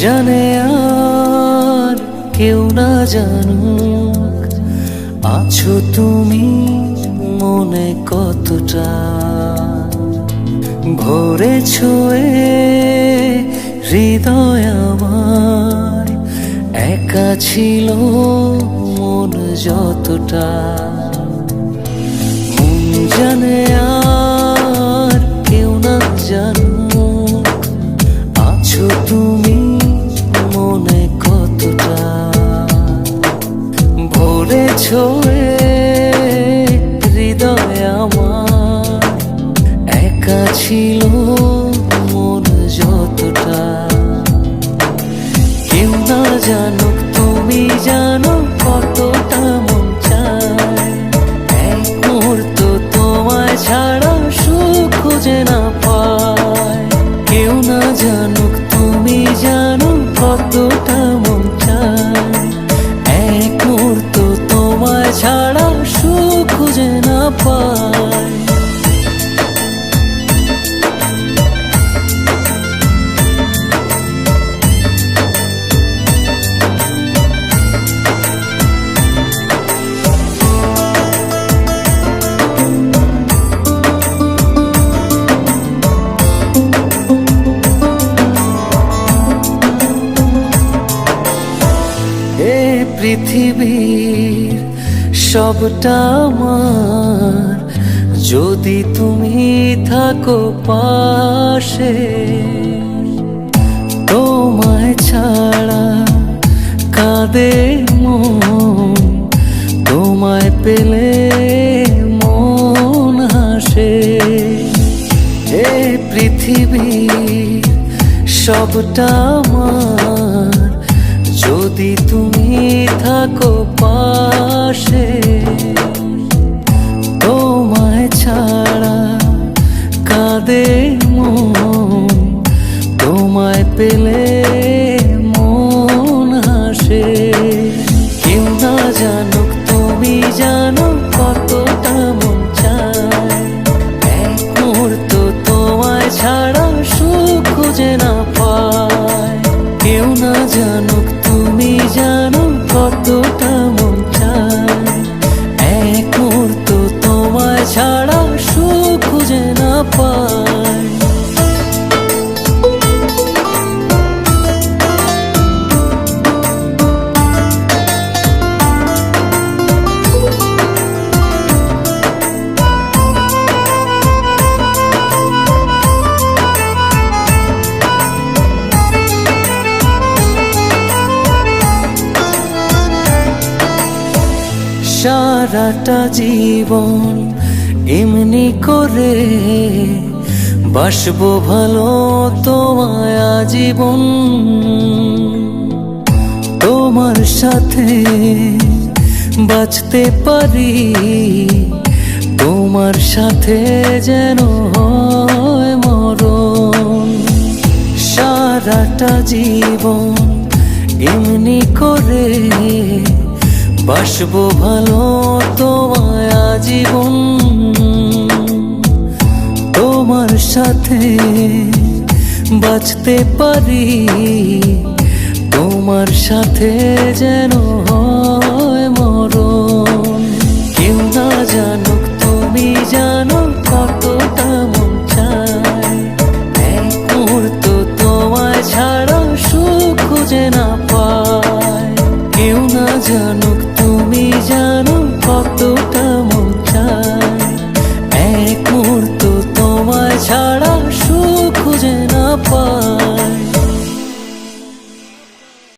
জানে আর কেউ না জানুক, আছো তুমি মনে কতটা। ভরেছো হৃদয় আমার, একা ছিল মন যতটা। মন জানে আর কেউ না জানুক, আছো তুমি মনে কতটা। ভরেছো হৃদয় আমার, একা ছিল মন যতটা। কেউ না জানুক তুমি জানো কতটা মন চায়। এক মুহূর্ত তোমায় ছাড়া সুখ খুঁজে না পায়। কেউ না জানুক তুমি জানো কতটা মন চায়। এক মুহূর্ত তোমায় ছাড়া সুখ খুঁজে না পায়। পৃথিবীর সবটা আমার, যদি তুমি থাকো পাশে। তোমায় ছাড়া কাঁদে মন, তোমায় পেলে মন হাসে। এ পৃথিবীর সবটা আমার, যদি তুমি থাকো পাশে। তোমায় ছাড়া কাঁদে মন, তোমায় পেলে মন হাসে। কেউ না জানুক তুমি জানো কতটা মন চায়। এক মুহূর্ত তোমায় ছাড়া সুখ খুঁজে না পায়। কেউ না জানুক তুমি জানো কতটা মন চায়। এক মুহূর্ত তোমায় ছাড়া সুখ খুঁজে না পায়। সারাটা জীবন এমনি করে বাসবো ভালো তোমায় আজীবন। তোমার সাথে বাঁচতে পারি, তোমার সাথে যেন হয় মরণ। সারাটা জীবন এমনি করে বাসবো ভালো তোমায় আজীবন। তোমার সাথে বাঁচতে পারি, তোমার সাথে যেন হয় মরণ। কেউ না জানুক তুমি জানো কতটা মন চায়। এক মুহূর্ত তোমায় ছাড়া সুখ খুঁজে না পায়। কেউ না জানুক তুমি জানো কতটা